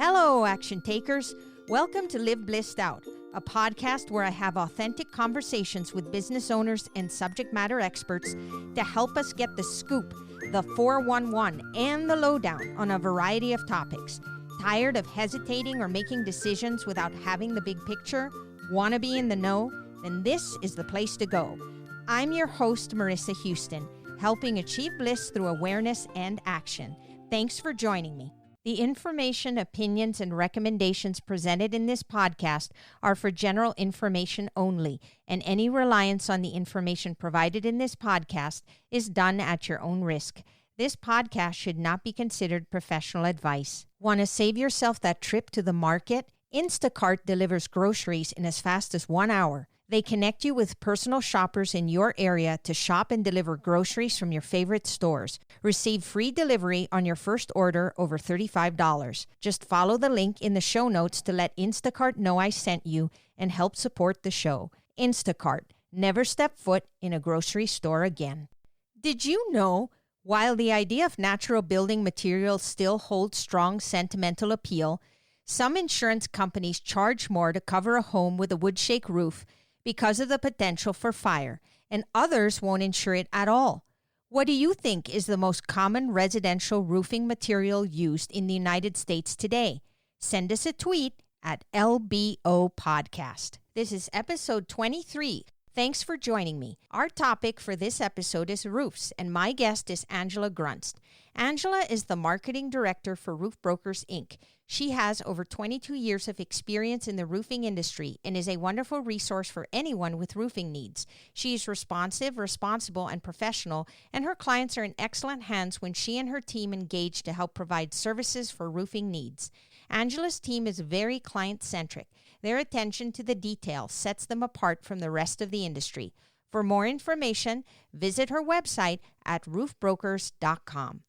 Hello, action takers. Welcome to Live Blissed Out, a podcast where I have authentic conversations with business owners and subject matter experts to help us get the scoop, the 411, and the lowdown on a variety of topics. Tired of hesitating or making decisions without having the big picture? Want to be in the know? Then this is the place to go. I'm your host, Marissa Houston, helping achieve bliss through awareness and action. Thanks for joining me. The information, opinions, and recommendations presented in this podcast are for general information only, and any reliance on the information provided in this podcast is done at your own risk. This podcast should not be considered professional advice. Want to save yourself that trip to the market? Instacart delivers groceries in as fast as 1 hour. They connect you with personal shoppers in your area to shop and deliver groceries from your favorite stores. Receive free delivery on your first order over $35. Just follow the link in the show notes to let Instacart know I sent you and help support the show. Instacart. Never step foot in a grocery store again. Did you know, while the idea of natural building materials still holds strong sentimental appeal, some insurance companies charge more to cover a home with a wood-shake roof because of the potential for fire, and others won't insure it at all. What do you think is the most common residential roofing material used in the United States today? Send us a tweet at LBO Podcast. This is episode 23. Thanks for joining me. Our topic for this episode is roofs, and my guest is Angela Grunst. Angela is the marketing director for Roof Brokers, Inc. She has over 22 years of experience in the roofing industry and is a wonderful resource for anyone with roofing needs. She is responsive, responsible, and professional, and her clients are in excellent hands when she and her team engage to help provide services for roofing needs. Angela's team is very client-centric. Their attention to the detail sets them apart from the rest of the industry. For more information, visit her website at roofbrokers.com.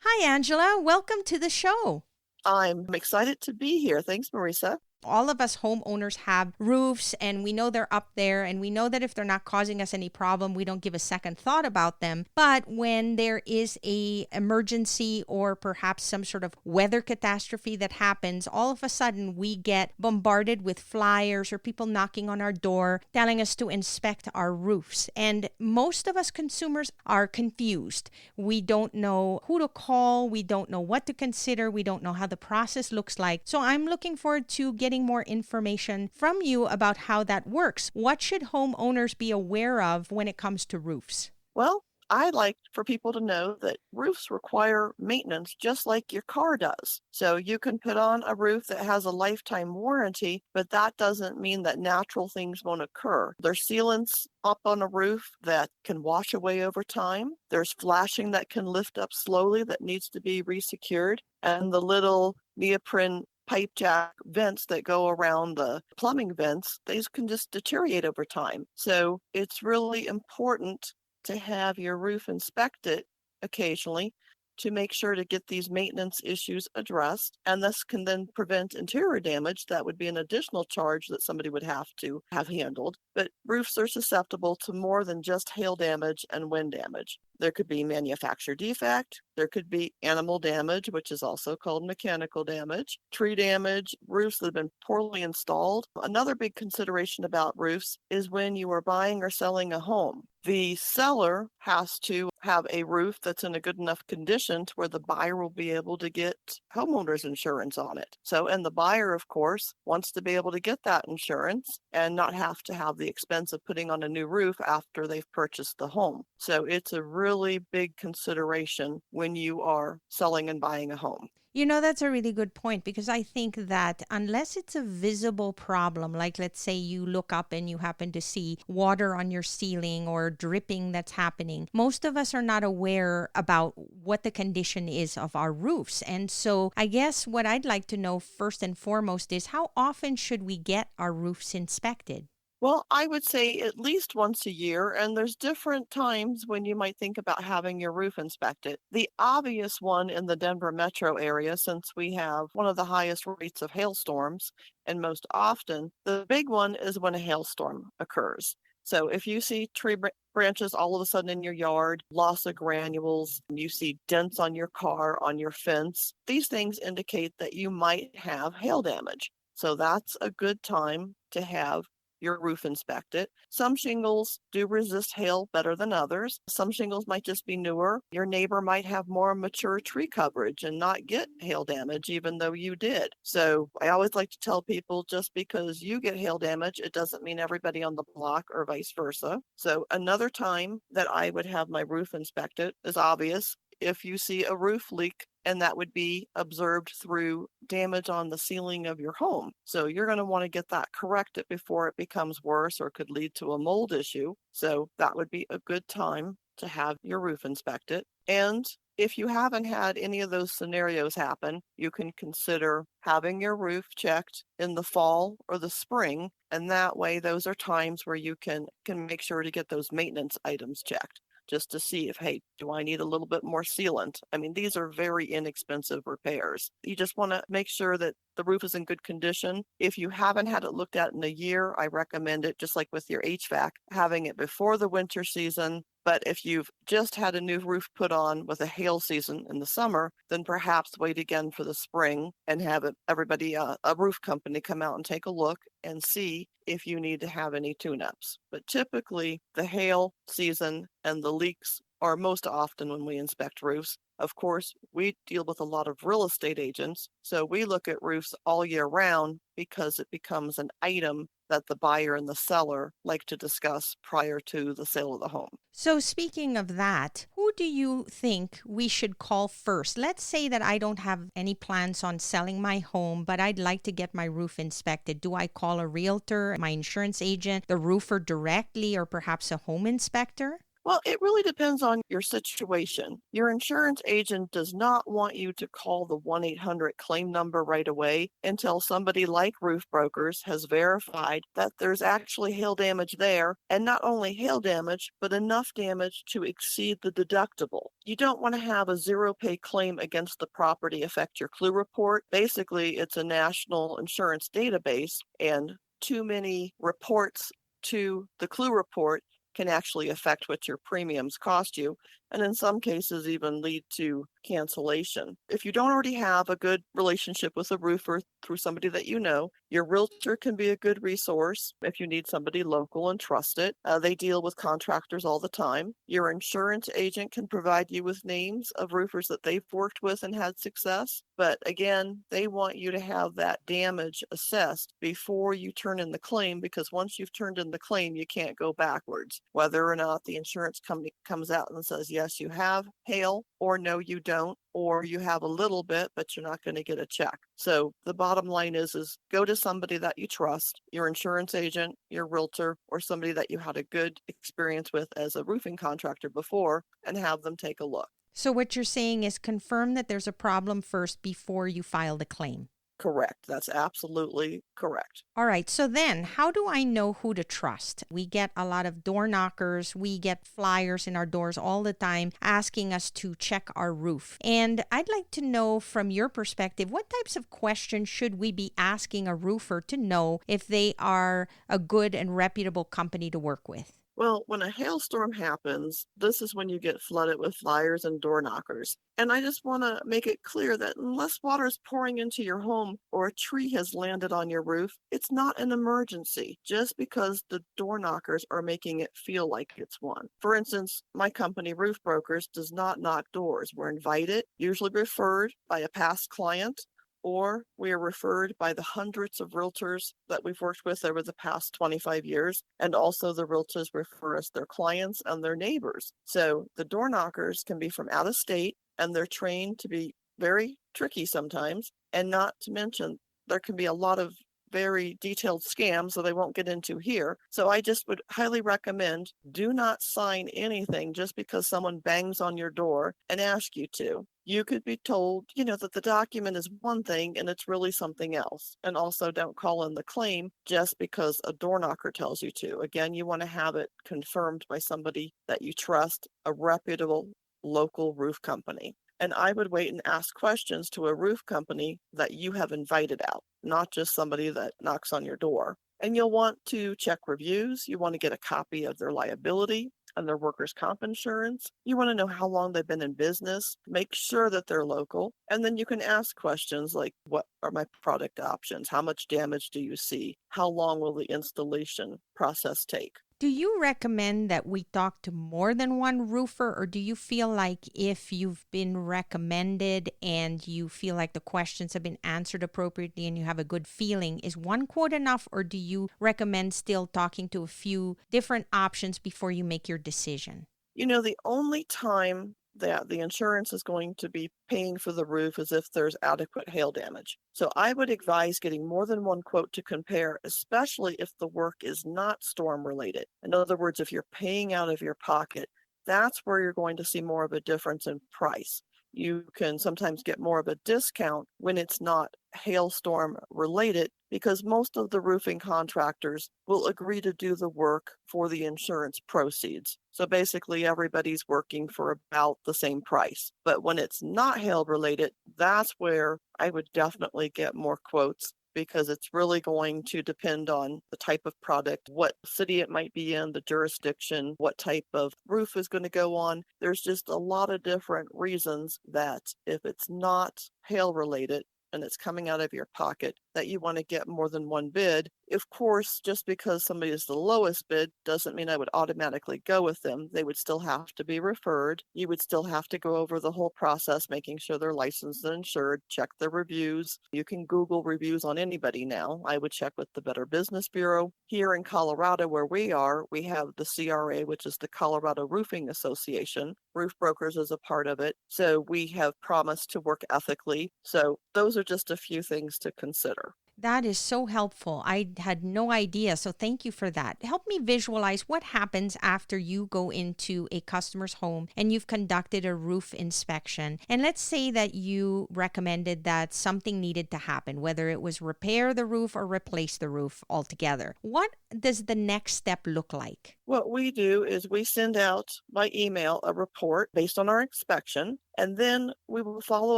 Hi, Angela. Welcome to the show. I'm excited to be here. Thanks, Marissa. All of us homeowners have roofs, and we know they're up there, and we know that if they're not causing us any problem, we don't give a second thought about them. But when there is a emergency or perhaps some sort of weather catastrophe that happens, all of a sudden we get bombarded with flyers or people knocking on our door telling us to inspect our roofs. And most of us consumers are confused. We don't know who to call. We don't know what to consider. We don't know how the process looks like. So I'm looking forward to getting more information from you about how that works. What should homeowners be aware of when it comes to roofs? Well, I'd like for people to know that roofs require maintenance just like your car does. So you can put on a roof that has a lifetime warranty, but that doesn't mean that natural things won't occur. There's sealants up on a roof that can wash away over time. There's flashing that can lift up slowly that needs to be resecured. And the little neoprene pipe jack vents that go around the plumbing vents, these can just deteriorate over time. So it's really important to have your roof inspected occasionally to make sure to get these maintenance issues addressed, and this can then prevent interior damage. That would be an additional charge that somebody would have to have handled. But roofs are susceptible to more than just hail damage and wind damage. There could be manufacturer defect, there could be animal damage, which is also called mechanical damage, tree damage, roofs that have been poorly installed. Another big consideration about roofs is when you are buying or selling a home. The seller has to have a roof that's in a good enough condition to where the buyer will be able to get homeowner's insurance on it. So, and the buyer, of course, wants to be able to get that insurance and not have to have the expense of putting on a new roof after they've purchased the home. So it's a really big consideration when you are selling and buying a home. You know, that's a really good point, because I think that unless it's a visible problem, like let's say you look up and you happen to see water on your ceiling or dripping that's happening, most of us are not aware about what the condition is of our roofs. And so I guess what I'd like to know first and foremost is, how often should we get our roofs inspected? Well, I would say at least once a year, and there's different times when you might think about having your roof inspected. The obvious one in the Denver metro area, since we have one of the highest rates of hailstorms, and most often, the big one is when a hailstorm occurs. So if you see tree branches all of a sudden in your yard, loss of granules, you see dents on your car, on your fence, these things indicate that you might have hail damage. So that's a good time to have your roof inspected. Some shingles do resist hail better than others. Some shingles might just be newer. Your neighbor might have more mature tree coverage and not get hail damage, even though you did. So I always like to tell people just because you get hail damage, it doesn't mean everybody on the block or vice versa. So another time that I would have my roof inspected is obvious. If you see a roof leak, and that would be observed through damage on the ceiling of your home. So you're going to want to get that corrected before it becomes worse or could lead to a mold issue. So that would be a good time to have your roof inspected. And if you haven't had any of those scenarios happen, you can consider having your roof checked in the fall or the spring. And that way, those are times where you can make sure to get those maintenance items checked, just to see if, hey, do I need a little bit more sealant? I mean, these are very inexpensive repairs. You just want to make sure that the roof is in good condition. If you haven't had it looked at in a year, I recommend it, just like with your HVAC, having it before the winter season. But if you've just had a new roof put on with a hail season in the summer, then perhaps wait again for the spring and have everybody, a roof company, come out and take a look and see if you need to have any tune-ups. But typically, the hail season and the leaks are most often when we inspect roofs. Of course, we deal with a lot of real estate agents, so we look at roofs all year round because it becomes an item that the buyer and the seller like to discuss prior to the sale of the home. So speaking of that, who do you think we should call first? Let's say that I don't have any plans on selling my home, but I'd like to get my roof inspected. Do I call a realtor, my insurance agent, the roofer directly, or perhaps a home inspector? Well, it really depends on your situation. Your insurance agent does not want you to call the 1-800 claim number right away until somebody like Roof Brokers has verified that there's actually hail damage there, and not only hail damage, but enough damage to exceed the deductible. You don't want to have a zero pay claim against the property affect your CLUE report. Basically, it's a national insurance database, and too many reports to the CLUE report can actually affect what your premiums cost you, and in some cases even lead to cancellation. If you don't already have a good relationship with a roofer through somebody that you know, your realtor can be a good resource if you need somebody local and trusted. They deal with contractors all the time. Your insurance agent can provide you with names of roofers that they've worked with and had success. But again, they want you to have that damage assessed before you turn in the claim, because once you've turned in the claim, you can't go backwards. Whether or not the insurance company comes out and says, yes, you have hail, or no, you don't, or you have a little bit, but you're not going to get a check. So the bottom line is go to somebody that you trust, your insurance agent, your realtor, or somebody that you had a good experience with as a roofing contractor before, and have them take a look. So what you're saying is confirm that there's a problem first before you file the claim. Correct. That's absolutely correct. All right. So then how do I know who to trust? We get a lot of door knockers. We get flyers in our doors all the time asking us to check our roof. And I'd like to know from your perspective, what types of questions should we be asking a roofer to know if they are a good and reputable company to work with? Well, when a hailstorm happens, this is when you get flooded with flyers and door knockers. And I just want to make it clear that unless water is pouring into your home or a tree has landed on your roof, it's not an emergency just because the door knockers are making it feel like it's one. For instance, my company, Roof Brokers, does not knock doors. We're invited, usually referred by a past client, or we are referred by the hundreds of realtors that we've worked with over the past 25 years. And also the realtors refer us their clients and their neighbors. So the door knockers can be from out of state, and they're trained to be very tricky sometimes. And not to mention, there can be a lot of very detailed scams that I won't get into here. So I just would highly recommend, do not sign anything just because someone bangs on your door and asks you to. You could be told, that the document is one thing and it's really something else. And also don't call in the claim just because a door knocker tells you to. Again, you want to have it confirmed by somebody that you trust, a reputable local roof company. And I would wait and ask questions to a roof company that you have invited out, not just somebody that knocks on your door. And you'll want to check reviews. You want to get a copy of their liability and their workers' comp insurance. You want to know how long they've been in business. Make sure that they're local. And then you can ask questions like, what are my product options? How much damage do you see? How long will the installation process take? Do you recommend that we talk to more than one roofer, or do you feel like if you've been recommended and you feel like the questions have been answered appropriately and you have a good feeling, is one quote enough, or do you recommend still talking to a few different options before you make your decision? The only time that the insurance is going to be paying for the roof is if there's adequate hail damage. So I would advise getting more than one quote to compare, especially if the work is not storm related. In other words, if you're paying out of your pocket, that's where you're going to see more of a difference in price. You can sometimes get more of a discount when it's not hailstorm related because most of the roofing contractors will agree to do the work for the insurance proceeds. So basically, everybody's working for about the same price. But when it's not hail related, that's where I would definitely get more quotes because it's really going to depend on the type of product, what city it might be in, the jurisdiction, what type of roof is going to go on. There's just a lot of different reasons that if it's not hail related, and it's coming out of your pocket, that you want to get more than one bid. Of course, just because somebody is the lowest bid doesn't mean I would automatically go with them. They would still have to be referred. You would still have to go over the whole process, making sure they're licensed and insured, check their reviews. You can Google reviews on anybody now. I would check with the Better Business Bureau. Here in Colorado, where we are, we have the CRA, which is the Colorado Roofing Association. Roof Brokers is a part of it. So we have promised to work ethically. So those are just a few things to consider. That is so helpful. I had no idea. So thank you for that. Help me visualize what happens after you go into a customer's home and you've conducted a roof inspection. And let's say that you recommended that something needed to happen, whether it was repair the roof or replace the roof altogether. What does the next step look like? What we do is we send out by email a report based on our inspection, and then we will follow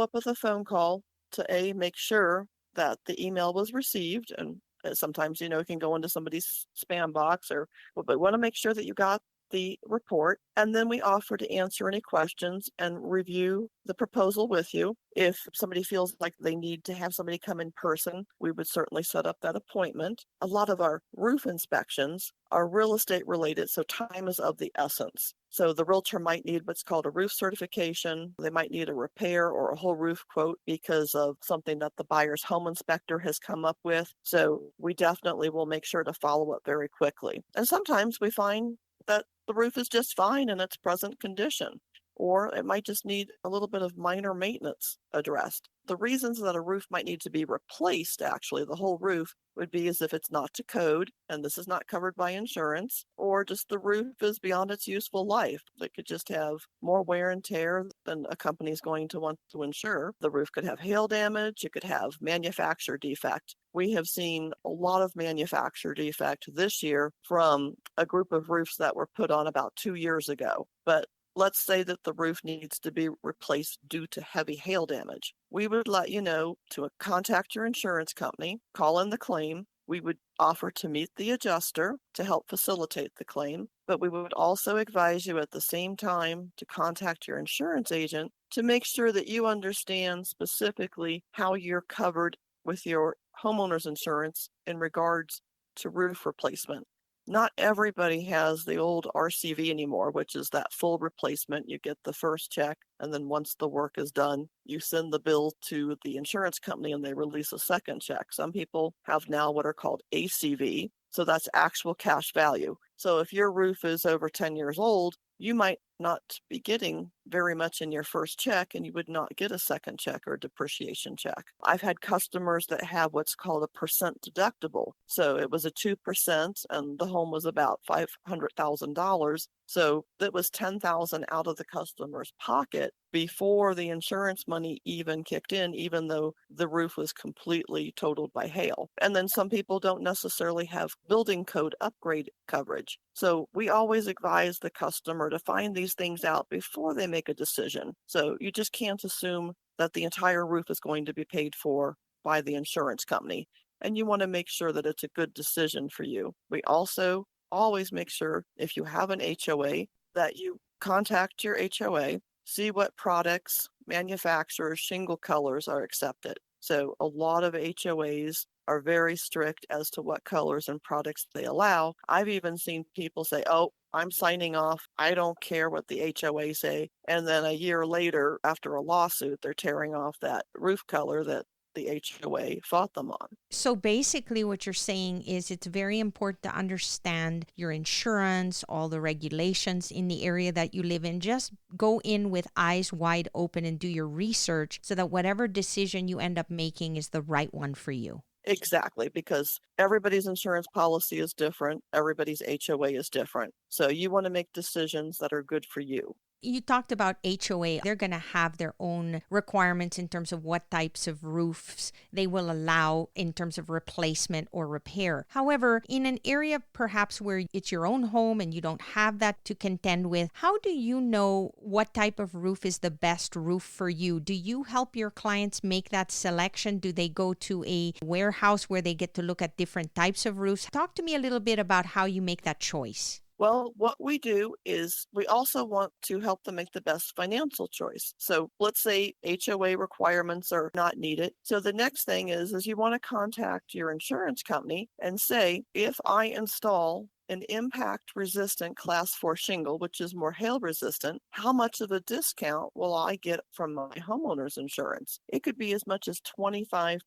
up with a phone call to make sure that the email was received. And sometimes, it can go into somebody's spam box but we want to make sure that you got the report. And then we offer to answer any questions and review the proposal with you. If somebody feels like they need to have somebody come in person, we would certainly set up that appointment. A lot of our roof inspections are real estate related, so time is of the essence. So the realtor might need what's called a roof certification. They might need a repair or a whole roof quote because of something that the buyer's home inspector has come up with. So we definitely will make sure to follow up very quickly. And sometimes we find that the roof is just fine in its present condition, or it might just need a little bit of minor maintenance addressed. The reasons that a roof might need to be replaced, actually, the whole roof, would be as if it's not to code, and this is not covered by insurance, or just the roof is beyond its useful life. It could just have more wear and tear than a company is going to want to insure. The roof could have hail damage. It could have manufacturer defect. We have seen a lot of manufacturer defect this year from a group of roofs that were put on about 2 years ago. But let's say that the roof needs to be replaced due to heavy hail damage. We would let you know to contact your insurance company, call in the claim. We would offer to meet the adjuster to help facilitate the claim, but we would also advise you at the same time to contact your insurance agent to make sure that you understand specifically how you're covered with your homeowner's insurance in regards to roof replacement. Not everybody has the old RCV anymore, which is that full replacement. You get the first check, and then once the work is done, you send the bill to the insurance company and they release a second check. Some people have now what are called ACV, so that's actual cash value. So if your roof is over 10 years old, you might not be getting very much in your first check, and you would not get a second check or depreciation check. I've had customers that have what's called a percent deductible. So it was a 2% and the home was about $500,000. So that was $10,000 out of the customer's pocket before the insurance money even kicked in, even though the roof was completely totaled by hail. And then some people don't necessarily have building code upgrade coverage. So we always advise the customer to find these things out before they make a decision. So you just can't assume that the entire roof is going to be paid for by the insurance company. and you want to make sure that it's a good decision for you. We also always make sure if you have an HOA that you contact your HOA, see what products, manufacturers, shingle colors are accepted. So a lot of HOAs are very strict as to what colors and products they allow. I've even seen people say, oh, I'm signing off. I don't care what the HOA say. And then a year later, after a lawsuit, they're tearing off that roof color that the HOA fought them on. So basically what you're saying is it's very important to understand your insurance, all the regulations in the area that you live in. Just go in with eyes wide open and do your research so that whatever decision you end up making is the right one for you. Exactly, because everybody's insurance policy is different. Everybody's HOA is different. So you want to make decisions that are good for you. You talked about HOA. They're going to have their own requirements in terms of what types of roofs they will allow in terms of replacement or repair. However, in an area perhaps where it's your own home and you don't have that to contend with, how do you know what type of roof is the best roof for you? Do you help your clients make that selection? Do they go to a warehouse where they get to look at different types of roofs? Talk to me a little bit about how you make that choice. Well, what we do is we also want to help them make the best financial choice. So let's say HOA requirements are not needed. So the next thing is you want to contact your insurance company and say, if I install an impact-resistant Class 4 shingle, which is more hail-resistant, how much of a discount will I get from my homeowner's insurance? It could be as much as 25%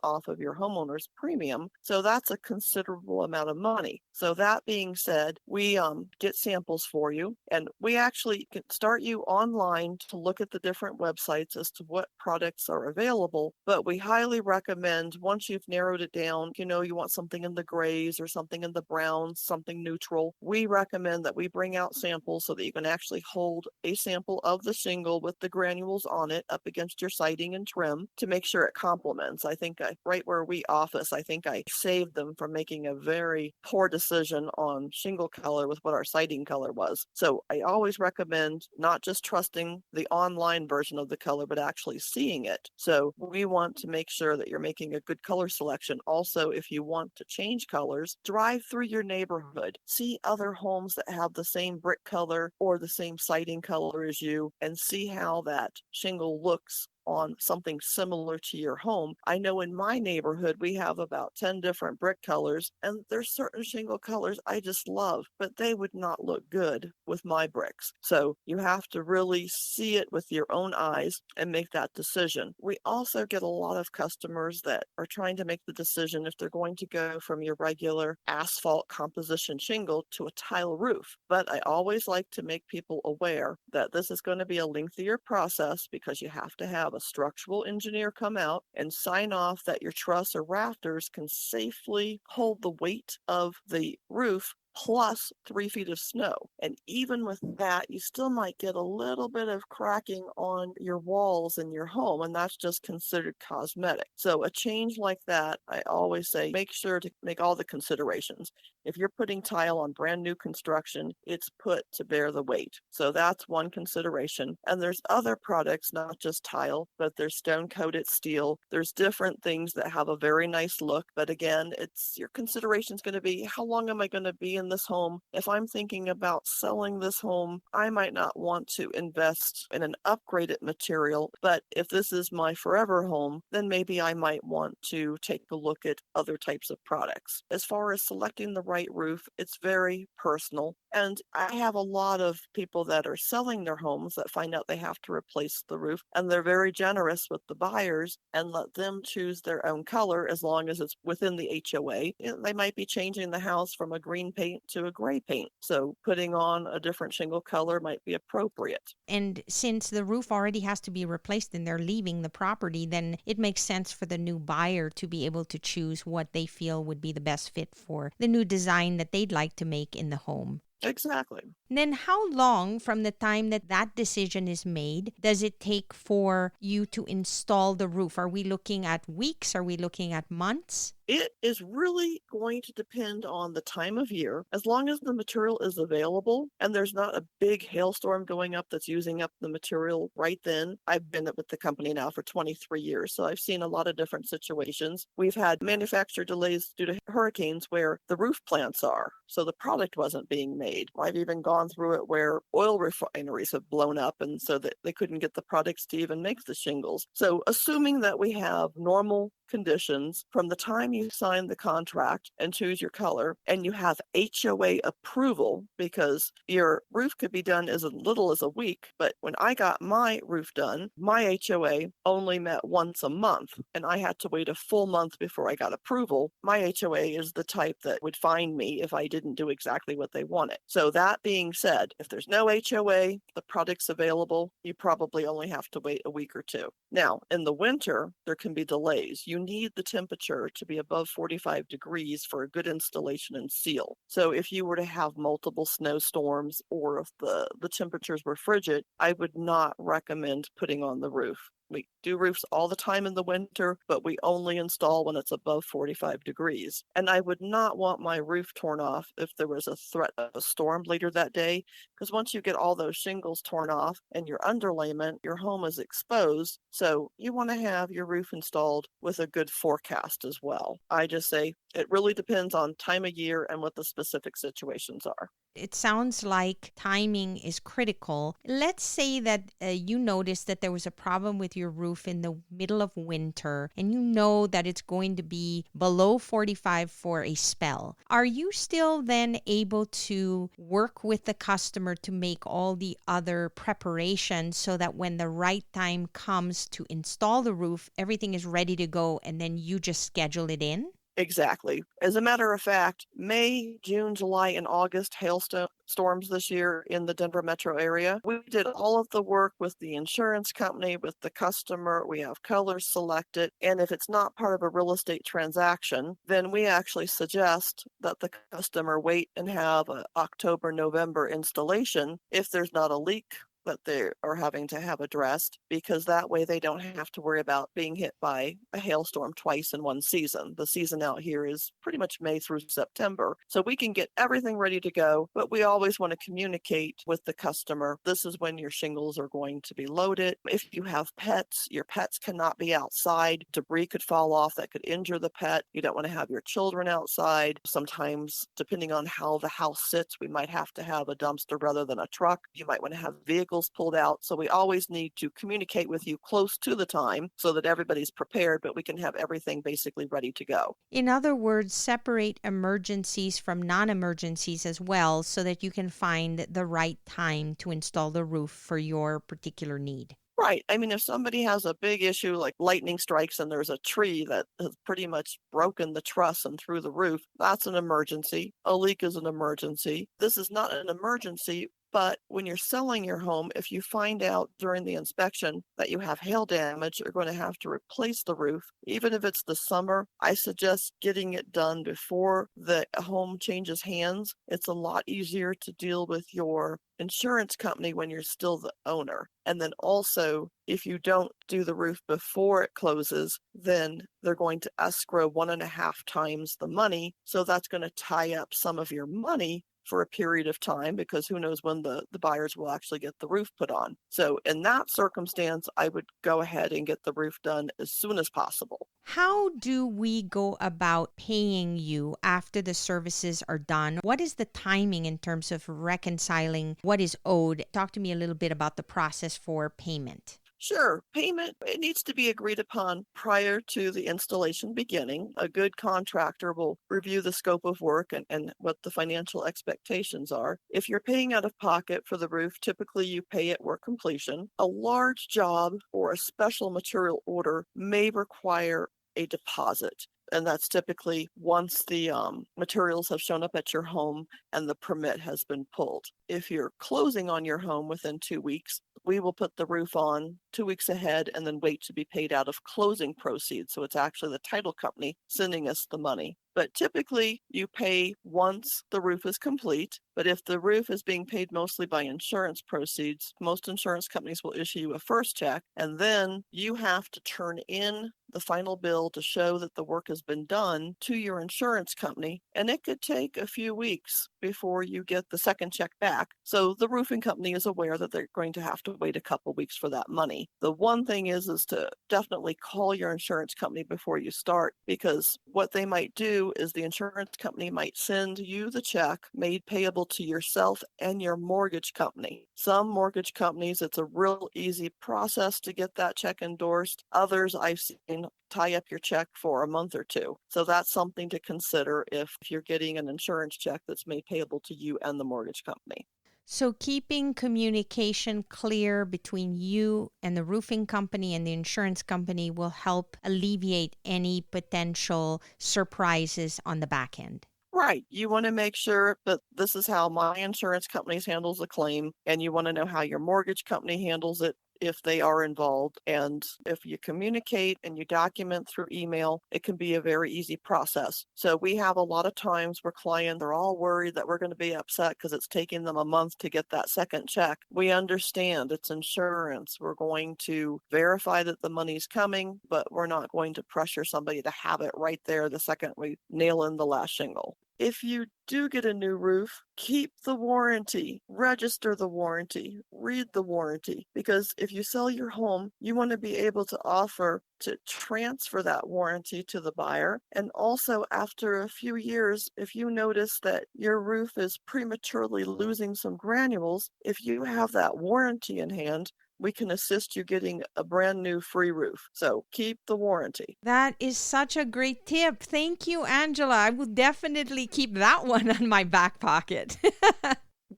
off of your homeowner's premium. So that's a considerable amount of money. So that being said, we get samples for you, and we actually can start you online to look at the different websites as to what products are available. But we highly recommend, once you've narrowed it down, you want something in the grays or something in the browns, something neutral, we recommend that we bring out samples so that you can actually hold a sample of the shingle with the granules on it up against your siding and trim to make sure it complements. I think right where we office, I think I saved them from making a very poor decision on shingle color with what our siding color was. So I always recommend not just trusting the online version of the color, but actually seeing it. So we want to make sure that you're making a good color selection. Also, if you want to change colors, drive through your neighborhood. See other homes that have the same brick color or the same siding color as you and see how that shingle looks on something similar to your home. I know in my neighborhood, we have about 10 different brick colors, and there's certain shingle colors I just love, but they would not look good with my bricks. So you have to really see it with your own eyes and make that decision. We also get a lot of customers that are trying to make the decision if they're going to go from your regular asphalt composition shingle to a tile roof. But I always like to make people aware that this is going to be a lengthier process because you have to have a structural engineer come out and sign off that your truss or rafters can safely hold the weight of the roof plus 3 feet of snow. And even with that, you still might get a little bit of cracking on your walls in your home, and that's just considered cosmetic. So a change like that, I always say, make sure to make all the considerations. If you're putting tile on brand new construction, it's put to bear the weight. So that's one consideration. And there's other products, not just tile, but there's stone-coated steel. There's different things that have a very nice look. But again, it's your consideration is going to be, how long am I going to be in this home? If I'm thinking about selling this home, I might not want to invest in an upgraded material. But if this is my forever home, then maybe I might want to take a look at other types of products. As far as selecting the right roof, it's very personal. And I have a lot of people that are selling their homes that find out they have to replace the roof, and they're very generous with the buyers and let them choose their own color as long as it's within the HOA. They might be changing the house from a green paint to a gray paint, so putting on a different shingle color might be appropriate. And since the roof already has to be replaced and they're leaving the property, then it makes sense for the new buyer to be able to choose what they feel would be the best fit for the new design that they'd like to make in the home. Exactly. And then how long from the time that that decision is made does it take for you to install the roof? Are we looking at weeks? Are we looking at months? It is really going to depend on the time of year. As long as the material is available and there's not a big hailstorm going up that's using up the material right then. I've been with the company now for 23 years, so I've seen a lot of different situations. We've had manufacturer delays due to hurricanes where the roof plants are, so the product wasn't being made. I've even gone through it where oil refineries have blown up and so that they couldn't get the products to even make the shingles. So assuming that we have normal conditions from the time you sign the contract and choose your color and you have HOA approval, because your roof could be done as little as a week. But when I got my roof done, my HOA only met once a month and I had to wait a full month before I got approval. My HOA is the type that would fine me if I didn't do exactly what they wanted. So that being said, if there's no HOA, the product's available, you probably only have to wait a week or two. Now, in the winter, there can be delays. You need the temperature to be above 45 degrees for a good installation and seal. So if you were to have multiple snowstorms or if the temperatures were frigid, I would not recommend putting on the roof. We do roofs all the time in the winter, but we only install when it's above 45 degrees. And I would not want my roof torn off if there was a threat of a storm later that day, because once you get all those shingles torn off and your underlayment, your home is exposed. So you want to have your roof installed with a good forecast as well. I just say it really depends on time of year and what the specific situations are. It sounds like timing is critical. Let's say that you noticed that there was a problem with your roof in the middle of winter and you know that it's going to be below 45 for a spell. Are you still then able to work with the customer to make all the other preparations so that when the right time comes to install the roof, everything is ready to go and then you just schedule it in? Exactly. As a matter of fact, May, June, July, and August hailstorms this year in the Denver metro area. We did all of the work with the insurance company, with the customer. We have colors selected. And if it's not part of a real estate transaction, then we actually suggest that the customer wait and have an October, November installation if there's not a leak that they are having to have addressed, because that way they don't have to worry about being hit by a hailstorm twice in one season. The season out here is pretty much May through September. So we can get everything ready to go, but we always want to communicate with the customer. This is when your shingles are going to be loaded. If you have pets, your pets cannot be outside. Debris could fall off that could injure the pet. You don't want to have your children outside. Sometimes, depending on how the house sits, we might have to have a dumpster rather than a truck. You might want to have vehicles pulled out. So we always need to communicate with you close to the time so that everybody's prepared, but we can have everything basically ready to go. In other words, separate emergencies from non-emergencies as well so that you can find the right time to install the roof for your particular need. Right. I mean, if somebody has a big issue like lightning strikes and there's a tree that has pretty much broken the truss and through the roof, that's an emergency. A leak is an emergency. This is not an emergency. But when you're selling your home, if you find out during the inspection that you have hail damage, you're going to have to replace the roof. Even if it's the summer, I suggest getting it done before the home changes hands. It's a lot easier to deal with your insurance company when you're still the owner. And then also, if you don't do the roof before it closes, then they're going to escrow 1.5 times the money. So that's going to tie up some of your money for a period of time, because who knows when the buyers will actually get the roof put on. So in that circumstance, I would go ahead and get the roof done as soon as possible. How do we go about paying you after the services are done? What is the timing in terms of reconciling what is owed? Talk to me a little bit about the process for payment. Sure. Payment, it needs to be agreed upon prior to the installation beginning. A good contractor will review the scope of work and what the financial expectations are. If you're paying out of pocket for the roof, typically you pay at work completion. A large job or a special material order may require a deposit. And that's typically once the materials have shown up at your home and the permit has been pulled. If you're closing on your home within 2 weeks, we will put the roof on 2 weeks ahead and then wait to be paid out of closing proceeds. So it's actually the title company sending us the money. But typically you pay once the roof is complete. But if the roof is being paid mostly by insurance proceeds, most insurance companies will issue you a first check, and then you have to turn in the final bill to show that the work has been done to your insurance company. And it could take a few weeks before you get the second check back. So the roofing company is aware that they're going to have to wait a couple weeks for that money. The one thing is to definitely call your insurance company before you start, because what they might do is the insurance company might send you the check made payable to yourself and your mortgage company. Some mortgage companies, it's a real easy process to get that check endorsed. Others I've seen tie up your check for a month or two. So that's something to consider if you're getting an insurance check that's made payable to you and the mortgage company. So keeping communication clear between you and the roofing company and the insurance company will help alleviate any potential surprises on the back end. Right. You want to make sure that this is how my insurance company handles a claim, and you want to know how your mortgage company handles it if they are involved. And if you communicate and you document through email, it can be a very easy process. So we have a lot of times where clients are all worried that we're going to be upset because it's taking them a month to get that second check. We understand it's insurance. We're going to verify that the money's coming, but we're not going to pressure somebody to have it right there the second we nail in the last shingle. If you do get a new roof, keep the warranty, register the warranty, read the warranty, because if you sell your home, you want to be able to offer to transfer that warranty to the buyer. And also after a few years, if you notice that your roof is prematurely losing some granules, if you have that warranty in hand, we can assist you getting a brand new free roof. So keep the warranty. That is such a great tip. Thank you, Angela. I will definitely keep that one on my back pocket.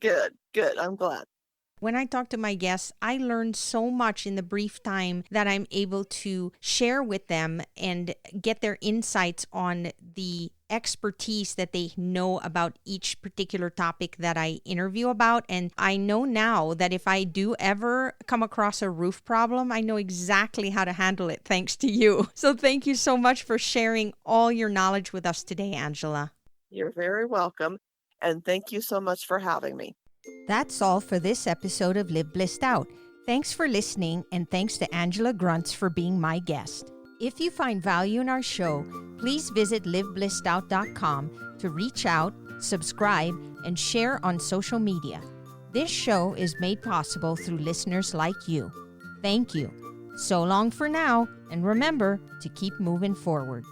Good. I'm glad. When I talk to my guests, I learn so much in the brief time that I'm able to share with them and get their insights on the expertise that they know about each particular topic that I interview about. And I know now that if I do ever come across a roof problem, I know exactly how to handle it thanks to you. So thank you so much for sharing all your knowledge with us today, Angela. You're very welcome. And thank you so much for having me. That's all for this episode of Live Blissed Out. Thanks for listening, and thanks to Angela Grunst for being my guest. If you find value in our show, please visit liveblисsedout.com to reach out, subscribe, and share on social media. This show is made possible through listeners like you. Thank you. So long for now, and remember to keep moving forward.